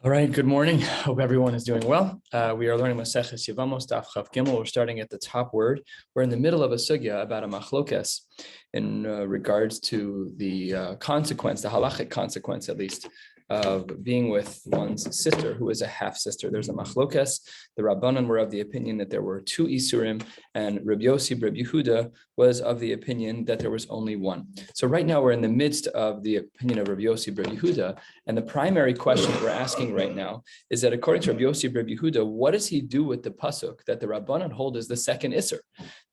All right, good morning. Hope everyone is doing well. We are learning Maseches Yevamos, daf Chav Gimel. We're starting at the top word. We're in the middle of a sugya about a machlokes in regards to the consequence, the halachic consequence at least, of being with one's sister who is a half-sister. There's a machlokes. The Rabbanan were of the opinion that there were two isurim, and Rabbi Yossi, Rabbi Yehuda was of the opinion that there was only one. So right now we're in the midst of the opinion of Rabbi Yossi, Rabbi Yehuda, and the primary question that we're asking right now is that according to Rabbi Yossi, Rabbi Yehuda, what does he do with the pasuk that the Rabbanan hold is the second isur?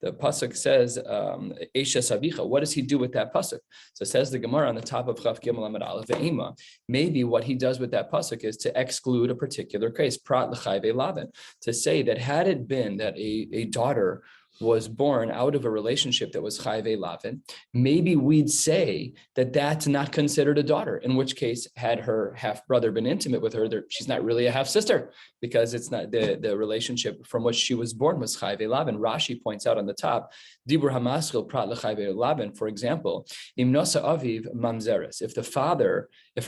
The pasuk says, Eisha Savicha. What does he do with that pasuk? So says the Gemara on the top of Chav Gimel Amud Aleph Ve'ema. Maybe what he does with that pasuk is to exclude a particular case, Prat L'chai Ve'Lavan, to say that had it been that a daughter was born out of a relationship that was chai ve'lavin, maybe we'd say that that's not considered a daughter, in which case, had her half-brother been intimate with her, she's not really a half-sister, because it's not the relationship from which she was born was chai ve'lavin. Rashi points out on the top, Dibur hamaschil prat l'chai ve'lavin, for example, im nosa aviv mamzeres, if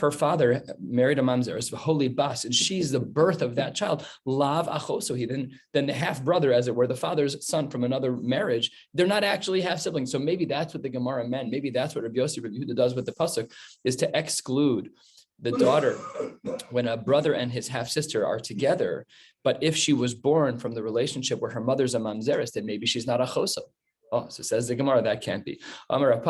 her father married a mamzeres, holy bas, and she's the birth of that child, lav achosohi, then the half-brother, as it were, the father's son from another marriage, they're not actually half siblings. So maybe that's what the Gemara meant. Maybe that's what Rabbi Yossi, Rabbi Yehuda does with the pasuk, is to exclude the daughter when a brother and his half sister are together. But if she was born from the relationship where her mother's a mamzeres, then maybe she's not a choso. Oh, so says the Gemara, that can't be. That's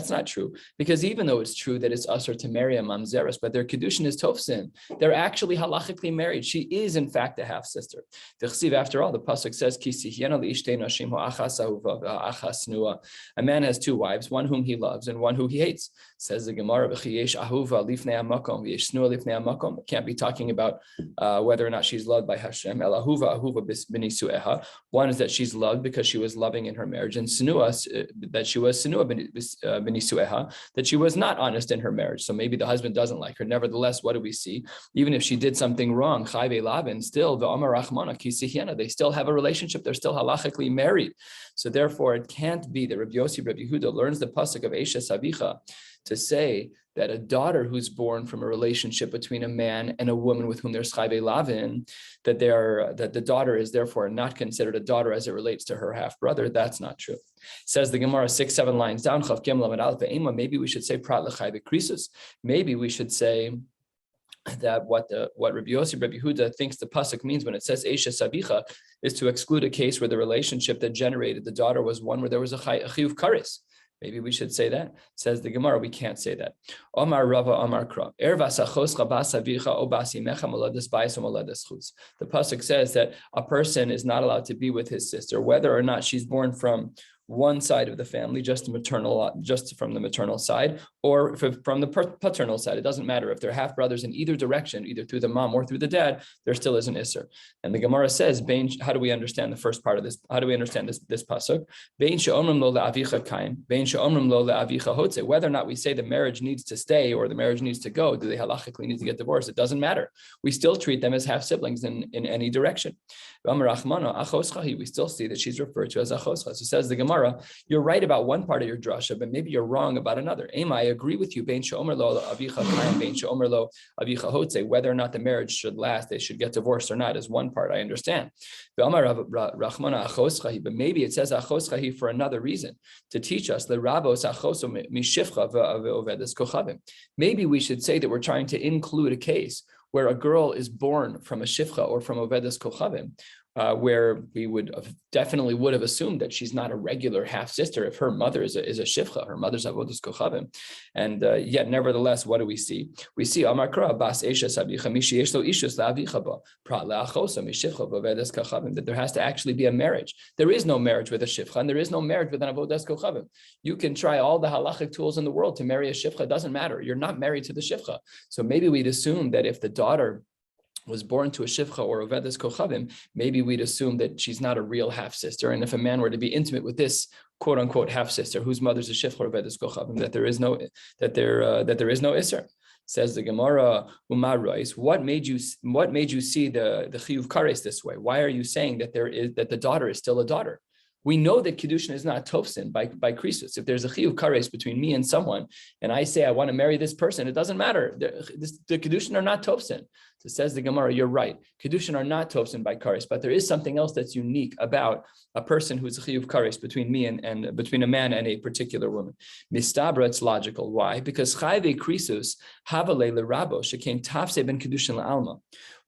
not true, because even though it's true that it's usher to marry a mamzeres, but their kedushin is tofsin. They're actually halachically married. She is in fact a half sister. After all, the pasuk says, a man has two wives, one whom he loves and one who he hates. Says the Gemara, it can't be talking about whether or not she's loved by Hashem. One is that she's loved because she was loving in her marriage, and sinua, that she was sinua benisueha, that she was not honest in her marriage. So maybe the husband doesn't like her. Nevertheless, what do we see? Even if she did something wrong, chai ve'lavin, still v'amar rachmana kisihena, they still have a relationship. They're still halachically married. So therefore, it can't be that Rabbi Yossi, Rabbi Yehuda learns the pasuk of Eisha Savicha to say that a daughter who's born from a relationship between a man and a woman with whom there's chai ve'lavin, that the daughter is therefore not considered a daughter as it relates to her half brother. That's not true. Says the Gemara 6-7 lines down. Maybe we should say prat l'chai ve'krisus. Maybe we should say that what Rabbi Yossi, Rabbi Yehuda thinks the pasuk means when it says Eisha Sabicha is to exclude a case where the relationship that generated the daughter was one where there was a chiyuv kares. Maybe we should say that. Says the Gemara, we can't say that. Omar Rava Omar Kra. The pasuk says that a person is not allowed to be with his sister, whether or not she's born from one side of the family, just from the maternal side, or from the paternal side. It doesn't matter if they're half brothers in either direction, either through the mom or through the dad. There still is an isser. And the Gemara says, how do we understand the first part of this? How do we understand this pasuk? Whether or not we say the marriage needs to stay or the marriage needs to go, do they halachically need to get divorced? It doesn't matter. We still treat them as half siblings in any direction. We still see that she's referred to as achoscha. So says the Gemara, you're right about one part of your drasha, but maybe you're wrong about another. I agree with you. Whether or not the marriage should last, they should get divorced or not, is one part. I understand. But maybe it says achoschahi for another reason, to teach us the rabos achoso mishifcha ve'ovedes kochavim. Maybe we should say that we're trying to include a case where a girl is born from a shifcha or from ovedes kochavim, where we would have assumed that she's not a regular half sister if her mother is a shifcha, her mother's avodas kochavim, and yet nevertheless, what do we see? We see Amakra bas esha sabicha mishi yeshlo ishus la'avicha ba prat la'achosa mishifcha b'avodas kochavim, that there has to actually be a marriage. There is no marriage with a shifcha, and there is no marriage with an avodas kochavim. You can try all the halachic tools in the world to marry a shifcha. It doesn't matter. You're not married to the shifcha. So maybe we'd assume that if the daughter was born to a shivcha or a vedas kochavim, maybe we'd assume that she's not a real half sister. And if a man were to be intimate with this quote unquote half sister whose mother's a shivcha or vedas kochavim, that there is no isser. Says the Gemara, Umar Reis, what made you see the chiyuv kares this way? Why are you saying that the daughter is still a daughter? We know that Kiddushin is not Tofsin by Krisus. If there's a Chiyuv Kares between me and someone, and I say I want to marry this person, it doesn't matter. The Kiddushin are not Tofsin. So says the Gemara, you're right. Kiddushin are not Tofsin by Kares, but there is something else that's unique about a person who's a Chiyuv Kares between me and between a man and a particular woman. Mistabra, it's logical. Why? Because Chayve Krisus Havale Lerabo Shekain Tafse ben Kiddushin La'alma.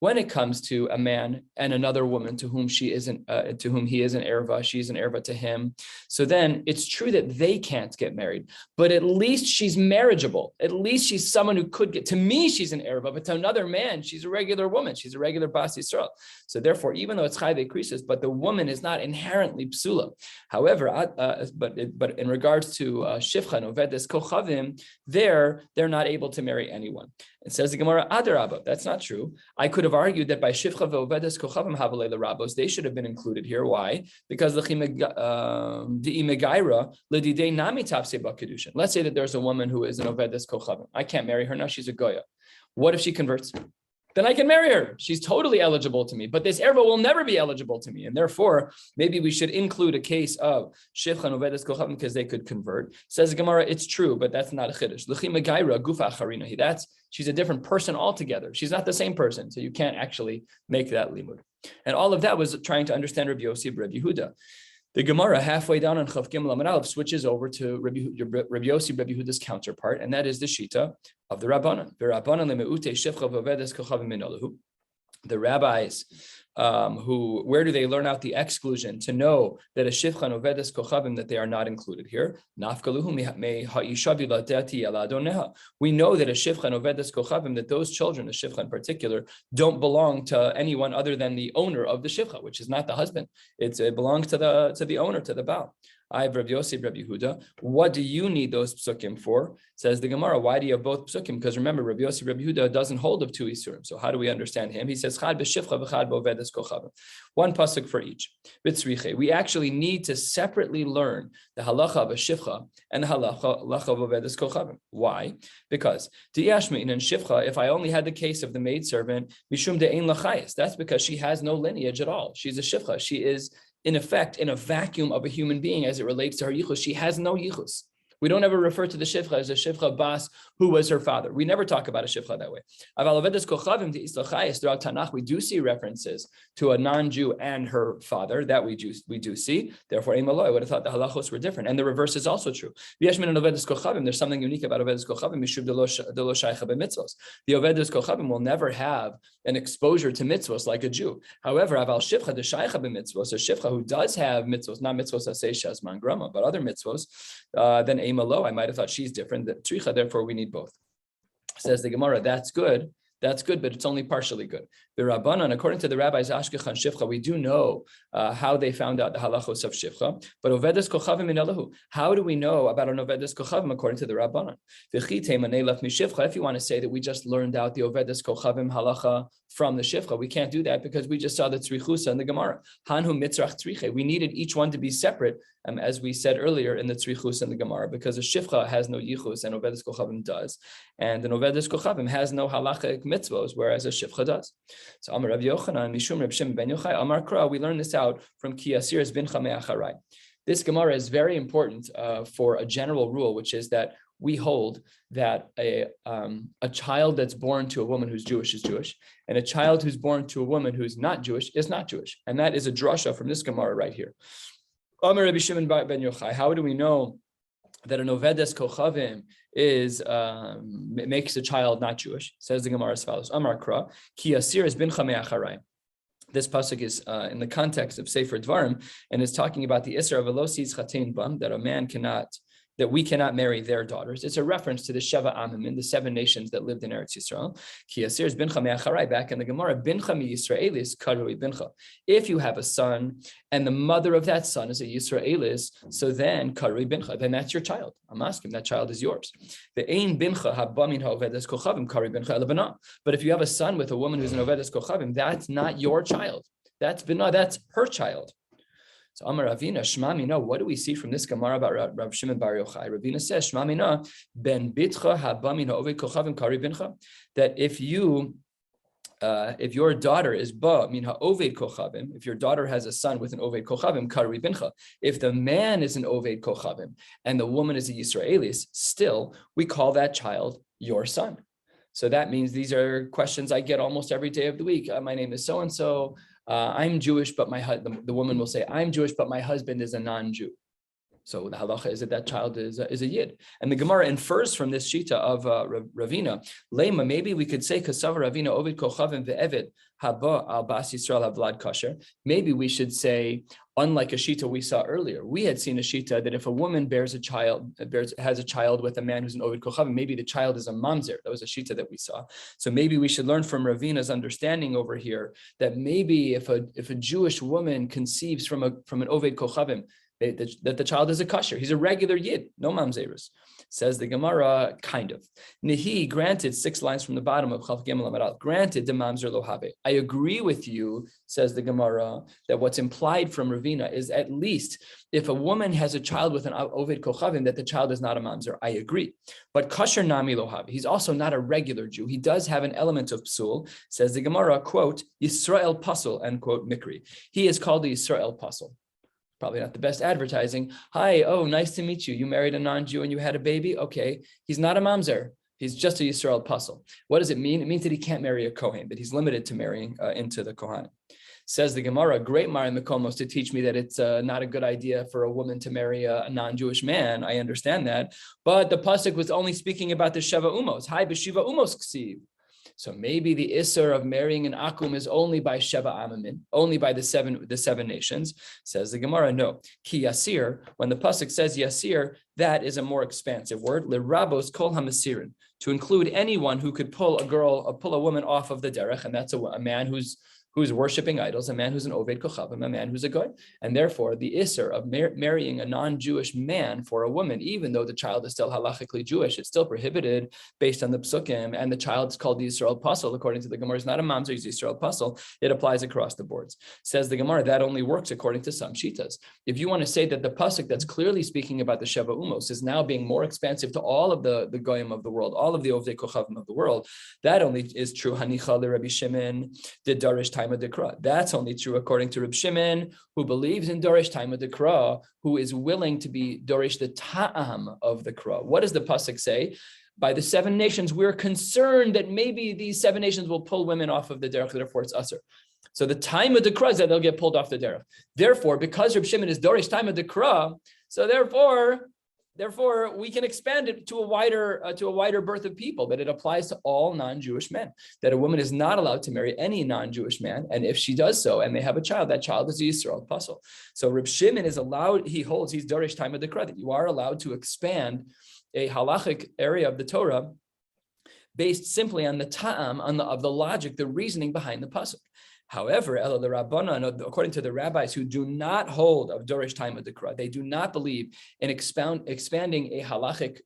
When it comes to a man and another woman to whom he is an erva, she's an erva to him. So then it's true that they can't get married, but at least she's marriageable. At least she's someone who could get, to me, she's an erva, but to another man, she's a regular woman. She's a regular Bas Yisrael. So therefore, even though it's Chayve Krisus, but the woman is not inherently psula. However, but in regards to Shifcha and Ovedes Kochavim, they're not able to marry anyone. It says the Gemara, Adarabba, that's not true. I could have argued that by Shifcha ve'Ovedes Kochavim Havalei L'Rabos, they should have been included here. Why? Because let's say that there's a woman who is an Ovedes Kochavim. I can't marry her now, she's a Goya. What if she converts? Then I can marry her. She's totally eligible to me, but this erva will never be eligible to me. And therefore, maybe we should include a case of Shifcha and Ovedes Kochavim because they could convert. Says Gemara, it's true, but that's not a chiddush. She's a different person altogether. She's not the same person, so you can't actually make that limud. And all of that was trying to understand Rabbi Yossi, Rabbi Yehuda. The Gemara, halfway down on Chav Gimel Amud Aleph, switches over to Rabbi Yossi, Rabbi Yehuda's counterpart, and that is the Shita of the Rabbanan. The rabbis, where do they learn out the exclusion to know that a Shifcha and Ovedes Kochavim, that they are not included here? We know that a Shifcha and Ovedes Kochavim, that those children, the Shifcha in particular, don't belong to anyone other than the owner of the Shifcha, which is not the husband. It belongs to the owner, to the Baal. I have Rabbi Yossi, Rabbi Yehuda. What do you need those psukim for? Says the Gemara. Why do you have both psukim? Because remember, Rabbi Yossi, Rabbi Yehuda doesn't hold of two isurim. So how do we understand him? He says Chad b'shifcha v'chad b'ovedes kochavim. One pasuk for each. B'tzriche. We actually need to separately learn the halacha of a shifcha and the halacha of ovedes kochavim. Why? Because d'yashmein and shifcha. If I only had the case of the maidservant, mishum de'ein lachayis. That's because she has no lineage at all. She's a shifcha. She is, in effect, in a vacuum of a human being as it relates to her yichus. She has no yichus. We don't ever refer to the shifcha as a shifcha bas who was her father. We never talk about a shifcha that way. Throughout Tanakh, we do see references to a non-Jew and her father. That we do see. Therefore, I would have thought the halachos were different. And the reverse is also true. There's something unique about Ovedes Kochavim. The Ovedes Kochavim will never have an exposure to mitzvos like a Jew. However, aval shifcha the shaycha b'mitzvos, a shifcha who does have mitzvos, not mitzvos asay shazman grama, but other mitzvos, then Lo, I might have thought she's different. Therefore, we need both. Says the Gemara, that's good, but it's only partially good. The Rabbanan, according to the rabbis Ashkechan Shifcha, we do know how they found out the halachos of Shifcha. But Ovedes Kochavim in Elahu, how do we know about an Ovedes Kochavim according to the Rabbanan? If you want to say that we just learned out the Ovedes Kochavim halacha from the Shifcha, we can't do that because we just saw the Tzrichusa in the Gemara. Hanhu Mitzrach Tzriche. We needed each one to be separate, as we said earlier in the Tzrichus in the Gemara, because a Shifcha has no Yichus and Ovedes Kochavim does, and an Ovedes Kochavim has no halachic mitzvos, whereas a Shifcha does. So Amar Rav Yochanan, Mishum Reb Shimon ben Yochai, Amar Kra, we learn this out from Ki Asiris bin Chamei Acharai. This Gemara is very important for a general rule, which is that we hold that a child that's born to a woman who's Jewish is Jewish, and a child who's born to a woman who's not Jewish is not Jewish. And that is a drasha from this Gemara right here. Amar Rabbi Shimon ben Yochai, how do we know that an Ovedes Kochavim makes a child not Jewish? Says the Gemara as follows: Amar Kra, Ki Asiris bin Chamei Acharai. This pasuk is in the context of Sefer Dvarim, and is talking about the Isra of Velosi's Chatein Bam, that we cannot marry their daughters. It's a reference to the Sheva Amim, the 7 nations that lived in Eretz Yisrael. Ki Asir's bincha me'acharai, back in the Gemara, bincha mi-Yisraelis karui bincha. If you have a son, and the mother of that son is a Yisraelis, so then karui bincha, then that's your child. I'm asking, that child is yours. The ein bincha habamin ha'ovedes kochavim karui bincha elabana. But if you have a son with a woman who's an ovedes kochavim, that's not your child. That's binah, that's her child. So Amar Ravina, Shma Mina, what do we see from this Gemara about Rav Shimon bar Yochai? Ravina says, Shma Mina, ben bitcha habamina ove kochavim kari bincha, that if you if your daughter is ba min ha'oved kochavim, if your daughter has a son with an oved kochavim, kari bincha. If the man is an oved kochavim and the woman is a Yisraelis, still we call that child your son. So that means these are questions I get almost every day of the week. My name is so and so. I'm Jewish, but the woman will say, I'm Jewish, but my husband is a non-Jew. So the halacha is that child is a yid. And the Gemara infers from this shita of Ravina, Lema, maybe we could say, Kasav Ravina Ovid Kochavim ve'evid haba al bas Yisrael havlad kasher. Maybe we should say, unlike a shita we saw earlier, we had seen a shita that if a woman has a child with a man who's an Ovid Kochavim, maybe the child is a mamzer. That was a shita that we saw. So maybe we should learn from Ravina's understanding over here that maybe if a Jewish woman conceives from an Ovid Kochavim, that the child is a kasher. He's a regular yid, no mamzerus. Says the Gemara, kind of. Nihi, granted, 6 lines from the bottom of Chaf Gimel Amaral, granted the mamzer lo habe. I agree with you, says the Gemara, that what's implied from Ravina is at least if a woman has a child with an oved kochavim, that the child is not a mamzer. I agree. But kasher nami lo habe. He's also not a regular Jew. He does have an element of psul, says the Gemara, quote, Yisrael pasul, end quote, mikri. He is called the Yisrael pasul. Probably not the best advertising. Hi, oh, nice to meet you. You married a non-Jew and you had a baby? Okay. He's not a mamzer. He's just a Yisrael pasul. What does it mean? It means that he can't marry a Kohen, that he's limited to marrying into the Kohen. Says the Gemara, great Mari Mekomos to teach me that it's not a good idea for a woman to marry a non-Jewish man. I understand that. But the pasuk was only speaking about the Sheva Umos. Hi, b'Shiva Umos ksiv. So maybe the Isser of marrying an Akum is only by Sheva Amamin, only by the seven nations. Says the Gemara, no. Ki Yasir, when the pasuk says Yasir, that is a more expansive word. L'rabos kol hamasirin, to include anyone who could pull a woman off of the derech, and that's a man who's worshiping idols, a man who's an Oved Kochavim, a man who's a goy. And therefore, the Isser of marrying a non-Jewish man for a woman, even though the child is still halachically Jewish, it's still prohibited based on the psukim, and the child is called the Yisrael Pasul, according to the Gemara. It's not a mamzer, he's Yisrael Pasul. It applies across the boards. Says the Gemara, that only works according to some shitas. If you want to say that the pasuk that's clearly speaking about the Sheva Umos is now being more expansive to all of the goyim of the world, all of the Ovdei Kochavim of the world, that only is true. Hanicha le Rabbi Shimon, the Darish time. That's only true according to Reb Shimon, who believes in Dorish time of the Kra, who is willing to be Dorish the Ta'am of the Kra. What does the pasuk say? By the 7 nations, we're concerned that maybe these 7 nations will pull women off of the derech, therefore it's usher. So the time of the Kra is that they'll get pulled off the derech. Therefore, because Reb Shimon is Dorish time of the Kra, so therefore we can expand it to a wider berth of people, that it applies to all non-Jewish men, that a woman is not allowed to marry any non-Jewish man, and if she does so and they have a child, that child is a Yisrael pasul. So Reb Shimon is allowed, he's Dorish time of the Kra, that you are allowed to expand a halachic area of the Torah based simply on the ta'am, of the logic, the reasoning behind the pasuk. However, according to the rabbis who do not hold of Dorish time of the Kra, they do not believe in expanding a halachic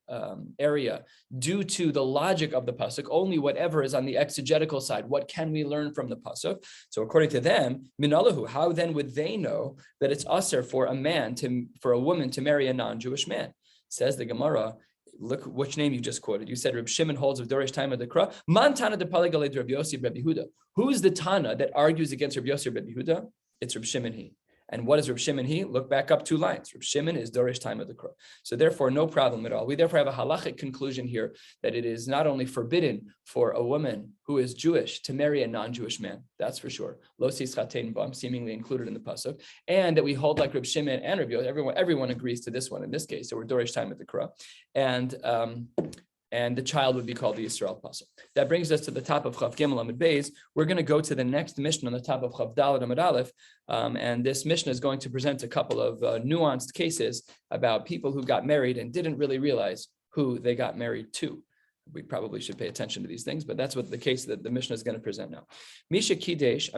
area due to the logic of the pasuk, only whatever is on the exegetical side. What can we learn from the pasuk? So according to them, minalahu, how then would they know that it's usher for a woman to marry a non-Jewish man? Says the Gemara, look which name you just quoted. You said Reb Shimon holds of Dorish time of the Kra. Man Tana de Paligale Reb Yossi Reb Yehuda. Who's the Tana that argues against Reb Yossi Reb Yehuda? It's Reb Shimon he. And what is Reb Shimon he? Look back up 2 lines. Reb Shimon is Dorish time of the Kra. So therefore, no problem at all. We therefore have a halachic conclusion here that it is not only forbidden for a woman who is Jewish to marry a non-Jewish man. That's for sure. Lo sis chatein bam, seemingly included in the pasuk, and that we hold like Reb Shimon and Reb Yossi. Everyone agrees to this one in this case. So we're Dorish time of the Kra, and the child would be called the Yisrael pasul. That brings us to the top of Chav Gimel Amud Beis. We're going to go to the next Mishnah on the top of Chav Daled Amud Aleph, and this Mishnah is going to present a couple of nuanced cases about people who got married and didn't really realize who they got married to. We probably should pay attention to these things, but that's what the case that the Mishnah is going to present now. Misha Kidesh,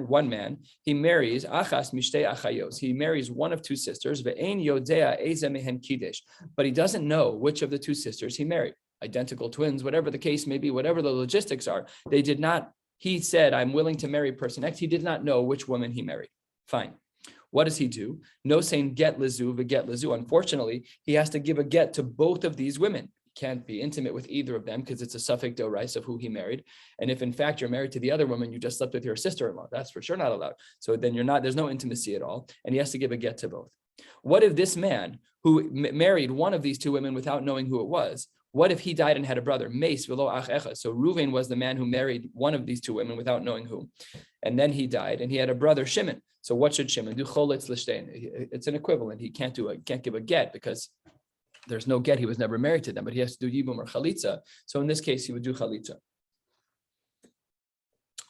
one man, he marries Achas Mishtei Achayos. He marries one of 2 sisters, Ve'ein Yodea Eze Mehen Kidesh, but he doesn't know which of the 2 sisters he married. Identical twins, whatever the case may be, whatever the logistics are, he said, I'm willing to marry person X. He did not know which woman he married. Fine. What does he do? No saying get lezu, get lezu. Unfortunately, he has to give a get to both of these women. can't be intimate with either of them because it's a suffix dorais of who he married. And if in fact you're married to the other woman, you just slept with your sister-in-law, that's for sure not allowed. So then there's no intimacy at all, and he has to give a get to both. What if this man who married one of these two women without knowing who it was, what if he died and had a brother? Meis v'lo ach echad. So Reuven was the man who married one of these two women without knowing who. And then he died and he had a brother, Shimon. So what should Shimon do? Choletz l'shtein. It's an equivalent. He can't give a get because there's no get. He was never married to them, but he has to do yibum or chalitza. So in this case, he would do chalitza.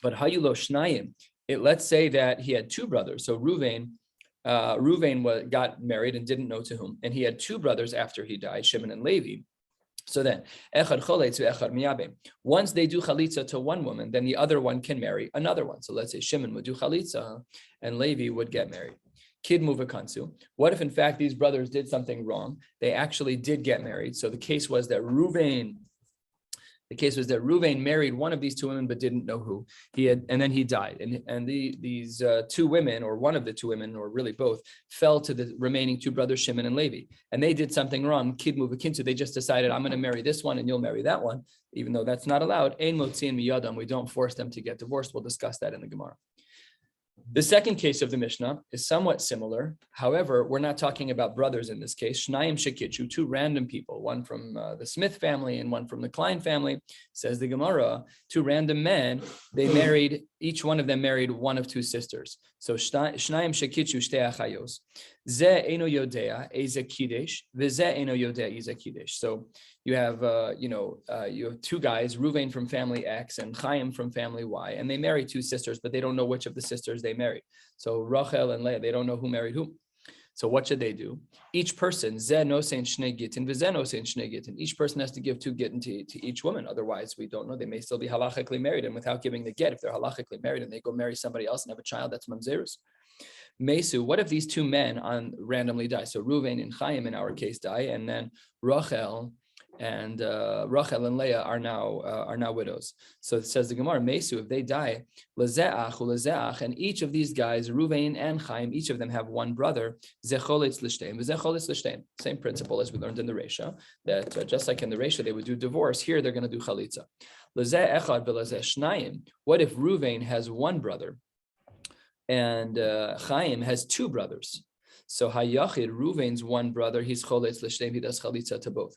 But hayulo shnayim. Let's say that he had two brothers. So Reuven got married and didn't know to whom, and he had two brothers after he died, Shimon and Levi. So then, echad choletz ve'echad miyabim. Once they do chalitza to one woman, then the other one can marry another one. So let's say Shimon would do chalitza, and Levi would get married. Kid muvakansu. What if in fact these brothers did something wrong? They actually did get married. So the case was that Reuven married one of these two women but didn't know who he had, and then he died. And these two women, or one of the two women, or really both, fell to the remaining two brothers, Shimon and Levi, and they did something wrong. Kid muvakinsu. They just decided, I'm going to marry this one and you'll marry that one, even though that's not allowed. Ein motziin miyadam. We don't force them to get divorced. We'll discuss that in the Gemara. The second case of the Mishnah is somewhat similar. However, we're not talking about brothers in this case. Shnayim shekichu, two random people, one from the Smith family and one from the Klein family. Says the Gemara, two random men, each one of them married one of two sisters. So Shnayim shekichu shtei achayos. Ze eno yodea eze kiddush, v'ze eno yodea eze kiddush. So you have two guys, Reuven from family X and Chaim from family Y, and they marry two sisters, but they don't know which of the sisters they married. So Rachel and Leah, they don't know who married whom. So what should they do? Each person, zeh nosein shnei gittin, v'zeh nosein shnei gittin. Each person has to give two gittin to each woman. Otherwise, we don't know. They may still be halachically married, and without giving the get, if they're halachically married and they go marry somebody else and have a child, that's mamzerus. Mesu, what if these two men randomly die? So Reuven and Chaim in our case die, and then Rachel and Leah are now widows. So it says the Gemara, Mesu, if they die, lezeach, and each of these guys, Reuven and Chaim, each of them have one brother, zecholetz l'shtein. Same principle as we learned in the Reisha, that just like in the Reisha they would do divorce, here they're going to do chalitza. Lezeh echad v'lezeh shnayim. What if Reuven has one brother and Chaim has two brothers? So hayachid, Reuven's one brother, he's choletz l'shtein, he does chalitza to both.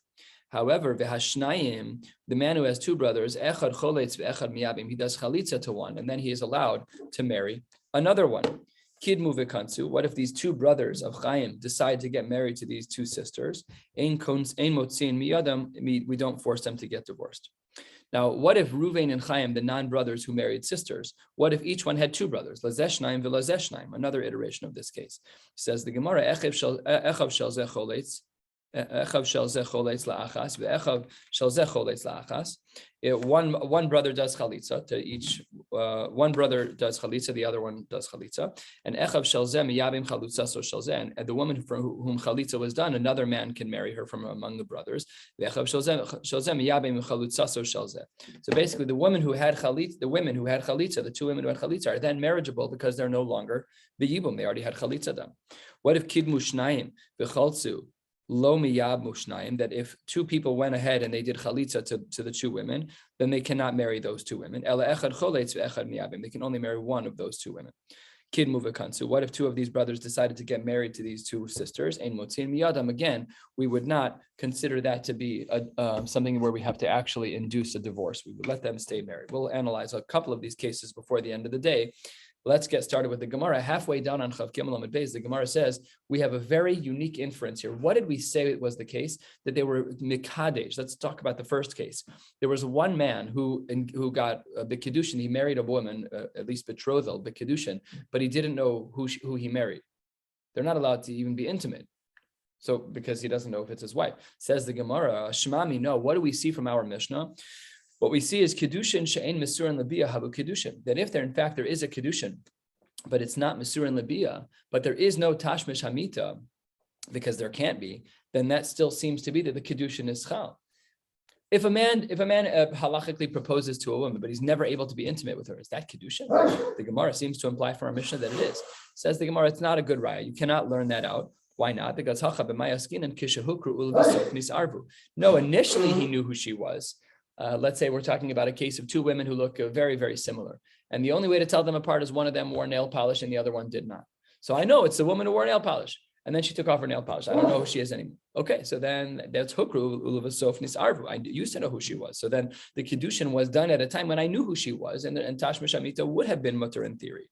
However, v'hashnayim, the man who has two brothers, echad choletz v'echad miyabim, he does chalitza to one, and then he is allowed to marry another one. Kid muvakansu. What if these two brothers of Chaim decide to get married to these two sisters? Ein motzin miyadam. We don't force them to get divorced. Now, what if Reuven and Chaim, the non-brothers who married sisters, what if each one had two brothers? Lazeshnaim v'lazeshnaim, another iteration of this case. Says the Gemara, echav shel zeh choletz. Echav shel zeh choletz la'achas, ve'echav shel zeh choletz la'achas. One brother does chalitza to each. One brother does chalitza, the other one does chalitza. And echav shel zeh miyabim chalutza so shel zeh. And the woman from whom chalitza was done, another man can marry her from among the brothers. Ve'echav shel zeh miyabim chalutza so shel zeh. So basically, the women who had chalitza, the two women who had chalitza are then marriageable because they're no longer b'yibum. They already had chalitza done. What if kidmu shnayim v'chaltzu? Lo miyab mushnayim, that if two people went ahead and they did chalitza to the two women, then they cannot marry those two women. Ela echad choletz ve'echad miyabim. They can only marry one of those two women. Kid muvakansu. What if two of these brothers decided to get married to these two sisters? Ein motzin miyadam. Again, we would not consider that to be something where we have to actually induce a divorce. We would let them stay married. We'll analyze a couple of these cases before the end of the day. Let's get started with the Gemara. Halfway down on Chav Gimel Amud Beis, the Gemara says, we have a very unique inference here. What did we say it was the case? That they were mikadesh. Let's talk about the first case. There was one man who got a b'kiddushin. He married a woman, at least betrothal, b'kiddushin, but he didn't know who he married. They're not allowed to even be intimate. So, because he doesn't know if it's his wife. Says the Gemara, Shmami, no. What do we see from our Mishnah? What we see is kedushin she'ein misurin lebiyah habu kedushin. That if there is a kedushin, but it's not misurin lebiyah, but there is no tashmish hamita, because there can't be, then that still seems to be that the kedushin is chal. If a man halachically proposes to a woman, but he's never able to be intimate with her, is that kedushin? The Gemara seems to imply from our Mishnah that it is. Says the Gemara, it's not a good raya. You cannot learn that out. Why not? Because no, initially he knew who she was. Let's say we're talking about a case of two women who look very, very similar. And the only way to tell them apart is one of them wore nail polish and the other one did not. So I know it's the woman who wore nail polish. And then she took off her nail polish. I don't know who she is anymore. Okay, so then that's hukru ulavasof nisarvu. I used to know who she was. So then the kiddushin was done at a time when I knew who she was, and tashmish amita would have been mutter in theory.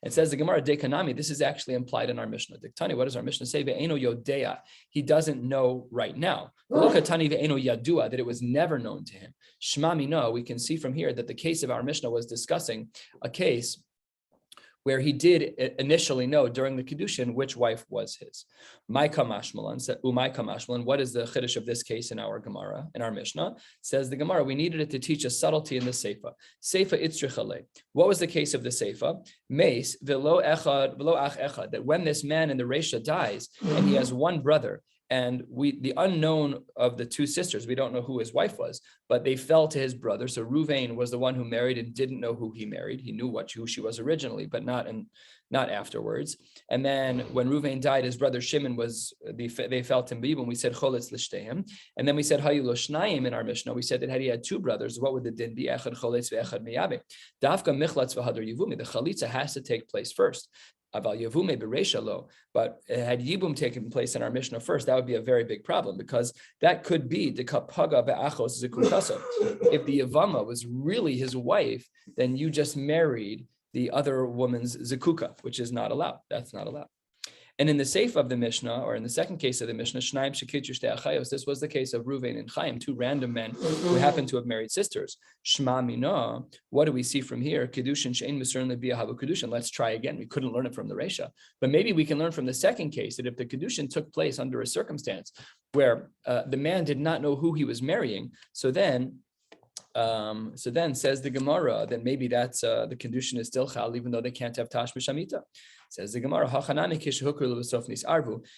It says the Gemara dekanami. This is actually implied in our Mishnah. Diktani, what does our Mishnah say? Ve'eno yodea. He doesn't know right now. Lokatani ve'eno yadua, that it was never known to him. Shmami no. We can see from here that the case of our Mishnah was discussing a case where he did initially know during the Kiddushin which wife was his. My kamashmalan said, Umay kamashmalan, what is the chiddush of this case in our Gemara, in our Mishnah? Says the Gemara, we needed it to teach a subtlety in the Seifa. Seifa itzrichale. What was the case of the Seifa? Meis velo echad, velo ach echad, that when this man in the Reisha dies and he has one brother, and the unknown of the two sisters, we don't know who his wife was, but they fell to his brother. So Ruvain was the one who married and didn't know who he married. He knew who she was originally, but not afterwards. And then when Ruvain died, his brother Shimon they fell to Bibum. We said choletz l'shteim, and then we said hayu lo shnayim in our Mishnah. We said that had he had two brothers, what would the din be? Echad choletz ve'echad meyabe. Dafka michlatz v'hadar yivumi. The chalitza has to take place first. But had Yibum taken place in our Mishnah first, that would be a very big problem, because that could be the kapaga be'achos zikukasa. If the Yevama was really his wife, then you just married the other woman's zikuka, which is not allowed. That's not allowed. And in the Seif of the Mishnah, or in the second case of the Mishnah, Shnaim Shekitru Shtei Achayos, this was the case of Ruvain and Chaim, two random men who happened to have married sisters. Shma Mina, what do we see from here? Kedushin Shein Misern Lebiya Havu Kedushin. Let's try again. We couldn't learn it from the Resha, but maybe we can learn from the second case that if the Kedushin took place under a circumstance where the man did not know who he was marrying, so then says the Gemara, then maybe that's the Kedushin is still chal, even though they can't have tashmish amita. Says the Gemara,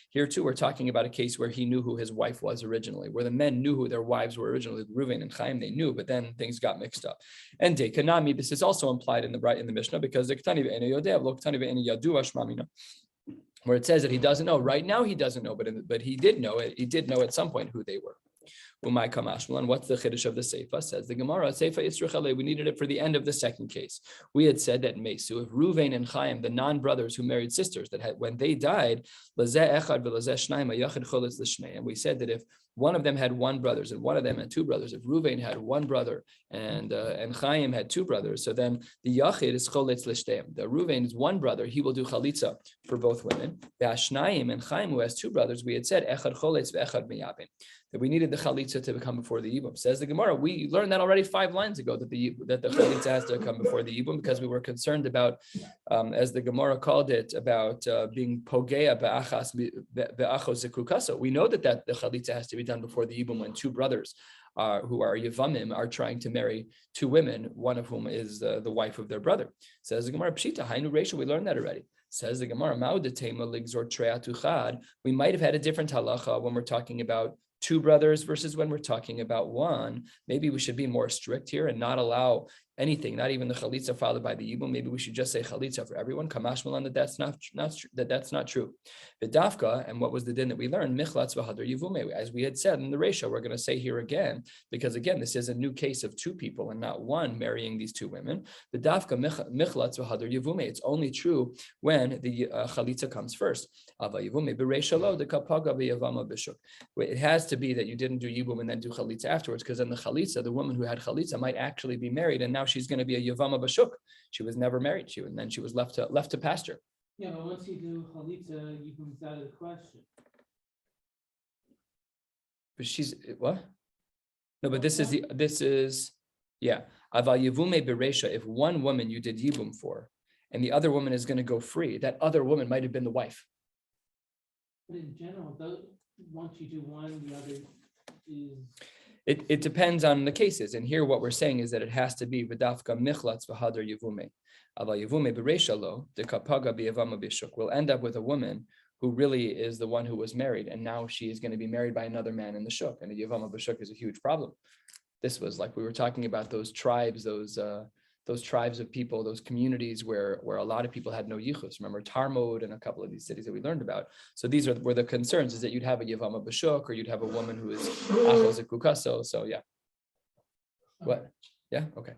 here too we're talking about a case where he knew who his wife was originally, where the men knew who their wives were originally. Reuven and Chaim, they knew, but then things got mixed up. And Dekanami, this is also implied in the Mishnah, because where it says that he doesn't know. Right now he doesn't know, but he did know it. He did know at some point who they were. Umay kamashmalan, what's the chiddush of the Seifa? Says the Gemara, Seifa Yisruchale, we needed it for the end of the second case. We had said that Mesu, if Ruvain and Chaim, the non-brothers who married sisters, when they died, we said that if one of them had one brother and one of them had two brothers, if Ruvain had one brother and Chaim had two brothers, so then the Yachid is choletz l'shteim. The Ruvain is one brother, he will do chalitza for both women. The Ashnayim and Chaim, who has two brothers, we had said echad choletz ve'echad meyabin, that we needed the chalitza to come before the yibum. Says the Gemara, we learned that already 5 lines ago, that the chalitza has to come before the yibum, because we were concerned about, as the Gemara called it, about being pogea be'achos zikukasa. We know that the chalitza has to be done before the yibum when two brothers who are Yevamim are trying to marry two women, one of whom is the wife of their brother. Says the Gemara, Pshita, Hainu Reisha, we learned that already. Says the Gemara, we might have had a different halacha when we're talking about two brothers versus when we're talking about one. Maybe we should be more strict here and not allow anything, not even the chalitza followed by the yibum. Maybe we should just say chalitza for everyone. Kamashmalan, that's not true. V'dafka, and what was the din that we learned? Michlatz v'hadar yivume. As we had said in the Resha, we're going to say here again, because again, this is a new case of two people and not one marrying these two women. V'dafka michlatz v'hadar yivume. It's only true when the chalitza comes first. Ava yivume b'reisha lo dekapaga v'yavama b'shuk. It has to be that you didn't do yibum and then do chalitza afterwards, because then the chalitza, the woman who had chalitza, might actually be married, and now she's going to be a Yevama Bashuk. She was never married. And then she was left to pasture. Yeah, but once you do Chalitza, Yibum's out of the question. But she's what? No, but this is Aval Yevume Beresha. If one woman you did Yibum for, and the other woman is going to go free, that other woman might have been the wife. But in general, once you do one, the other is. It depends on the cases, and here what we're saying is that it has to be v'dafka michlatz v'hadar yevume, aval yevume b'reisha lo dekapaga b'yavama b'shuk. We'll end up with a woman who really is the one who was married, and now she is going to be married by another man in the shuk, and the yavama b'shuk is a huge problem. This was like we were talking about those tribes, those those tribes of people, those communities where a lot of people had no yichus. Remember Tarmod and a couple of these cities that we learned about. So these were the concerns, is that you'd have a Yevama B'shuk, or you'd have a woman who is Achos Kukaso. So yeah. What? Yeah, okay.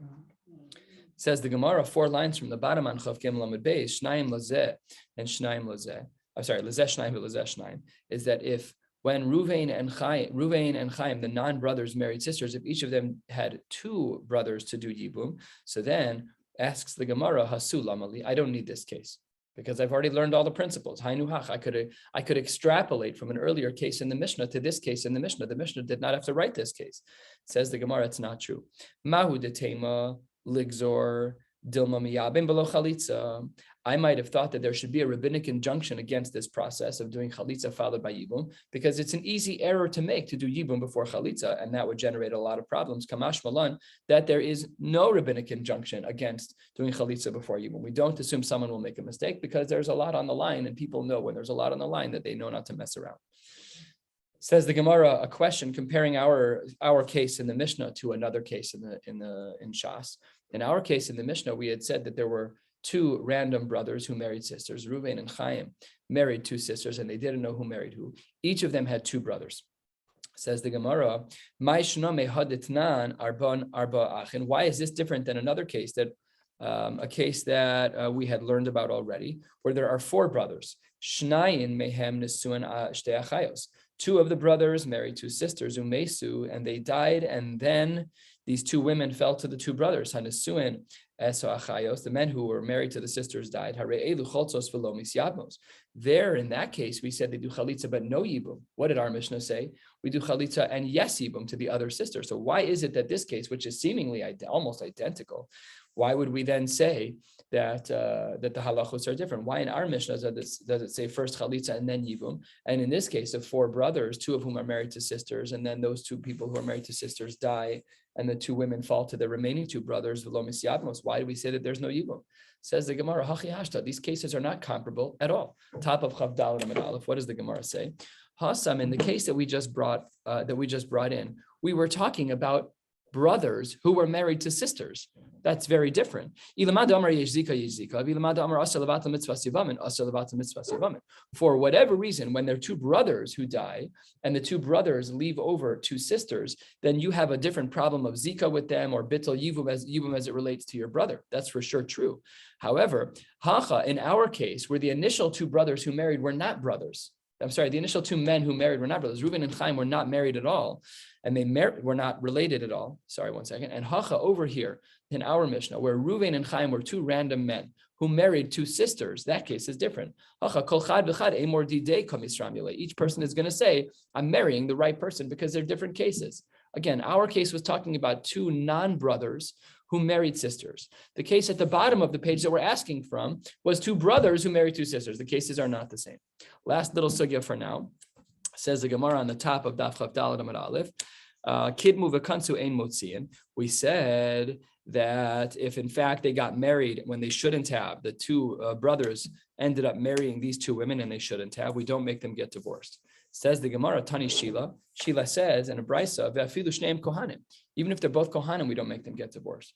Says the Gemara, 4 lines from the bottom on Chav Gimel Amud Beis, Shnayim Lazeh and Shnayim Lazeh. I'm sorry, Lazeh Shnayim Lazeh Shnayim, is that if when Ruvain and Chaim, the non-brothers married sisters, if each of them had 2 brothers to do Yibum, so then asks the Gemara, Hasu Lamali, I don't need this case, because I've already learned all the principles. I could extrapolate from an earlier case in the Mishnah to this case in the Mishnah. The Mishnah did not have to write this case. Says the Gemara, it's not true. Mahu detema ligzor dilma miyabim below chalitza. I might have thought that there should be a rabbinic injunction against this process of doing chalitza followed by yibum, because it's an easy error to make, to do yibum before chalitza, and that would generate a lot of problems. Kamash malan, that there is no rabbinic injunction against doing chalitza before yibum. We don't assume someone will make a mistake, because there's a lot on the line, and people know when there's a lot on the line that they know not to mess around. Says the Gemara, a question comparing our case in the Mishnah to another case in Shas. In our case in the Mishnah, we had said that there were 2 random brothers who married sisters. Ruvain and Chaim married 2 sisters, and they didn't know who married who. Each of them had 2 brothers. Says the Gemara, why is this different than another case, that a case that we had learned about already, where there are 4 brothers. Shnayin mehem nesuan shtei achayos. 2 of the brothers married 2 sisters, umesu, and they died, and then these 2 women fell to the 2 brothers. Hanesuin eso achayos, the men who were married to the sisters died. Hare'elu cholzos v'lo misyabmos. There, in that case, we said they do chalitza but no yibum. What did our Mishnah say? We do chalitza and yes yibum to the other sister. So why is it that this case, which is seemingly almost identical, why would we then say that the halachos are different? Why in our Mishnah does it say first chalitza and then yibum? And in this case of 4 brothers, 2 of whom are married to sisters, and then those 2 people who are married to sisters die, and the 2 women fall to the remaining 2 brothers, v'lo misyabmos. Why do we say that there's no yibum? Says the Gemara, hachi hashta. These cases are not comparable at all. Top of Chav Daled Amud Aleph. What does the Gemara say? Hasam, in the case that we just brought in, we were talking about brothers who were married to sisters. That's very different. For whatever reason, when there are 2 brothers who die and the 2 brothers leave over 2 sisters, then you have a different problem of zika with them, or bittul yibum as it relates to your brother. That's for sure true. However, hacha, in our case, where the initial 2 brothers who married were not brothers, the initial 2 men who married were not brothers. Reuben and Chaim were not married at all, and they were not related at all. Sorry, one second. And Hacha over here in our Mishnah, where Reuben and Chaim were 2 random men who married 2 sisters, that case is different. Hacha kol chad v'chad emor didei kam Yisram yoleh. Each person is going to say, I'm marrying the right person, because they're different cases. Again, our case was talking about 2 non-brothers who married sisters. The case at the bottom of the page that we're asking from was 2 brothers who married 2 sisters. The cases are not the same. Last little sugya for now. Says the Gemara on the top of Daf Chav Daled Amud Aleph, Kidmu v'kansu ein motziin. We said that if in fact they got married when they shouldn't have, the 2 brothers ended up marrying these 2 women and they shouldn't have, we don't make them get divorced. Says the Gemara, Tani Shila. Shila says in a brisa, ve'afilu shneim kohanim. Even if they're both kohanim, we don't make them get divorced.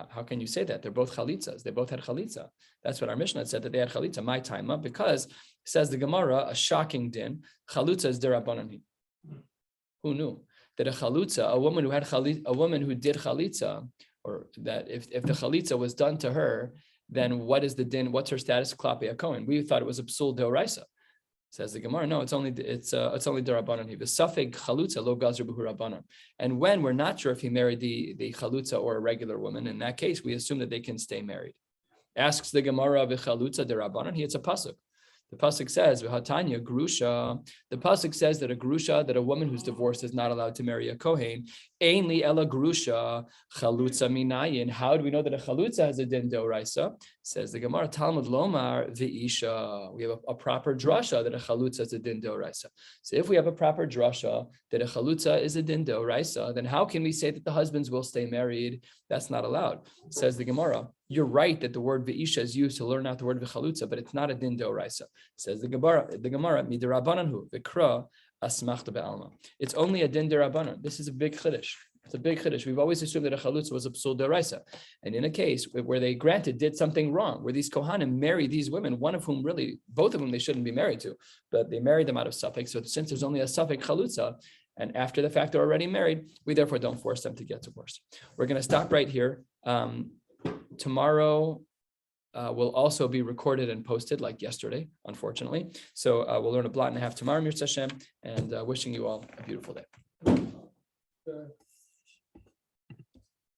How can you say that? They're both chalitzas. They both had chalitza. That's what our Mishnah said, that they had chalitza. My time up, because says the Gemara, a shocking din. Chalitza is derabanan. Who knew that a chalitza, a woman who did chalitza, or that if the chalitza was done to her, then what is the din? What's her status? Klapi a kohen. We thought it was a psul deoraisa. Says the Gemara, no, it's only derabanan. He v'safeg chalutza lo gazer b'hu rabbanan. And when we're not sure if he married the chalutza or a regular woman, in that case, we assume that they can stay married. Asks the Gemara v'chalutza derabanan. It's a pasuk. The pasuk says v'hatanya grusha. The pasuk says that a grusha, that a woman who's divorced is not allowed to marry a kohen. Ainli ela grusha chalutza minayin. How do we know that a chalutza has a din deoraisa? Says the Gemara, Talmud lomar v'isha. We have a proper drasha that a chalutza is a din deoraisa. So if we have a proper drasha that a chalutza is a din deoraisa, then how can we say that the husbands will stay married? That's not allowed. Says the Gemara, you're right that the word v'isha is used to learn out the word v'chalutza, but it's not a din deoraisa. Says the Gemara, midirabananhu v'kra asmachta be'alma. It's only a din derabanan. This is a big chiddush. It's a big chiddush. We've always assumed that a chalutza was a psul deraisa. And in a case where they granted did something wrong, where these kohanim marry these women, one of whom really, both of whom they shouldn't be married to, but they married them out of suffix. So since there's only a suffix chalutza, and after the fact they're already married, we therefore don't force them to get divorced. We're going to stop right here. Tomorrow will also be recorded and posted like yesterday, unfortunately. So we'll learn a blot and a half tomorrow, Mir Hashem, and wishing you all a beautiful day.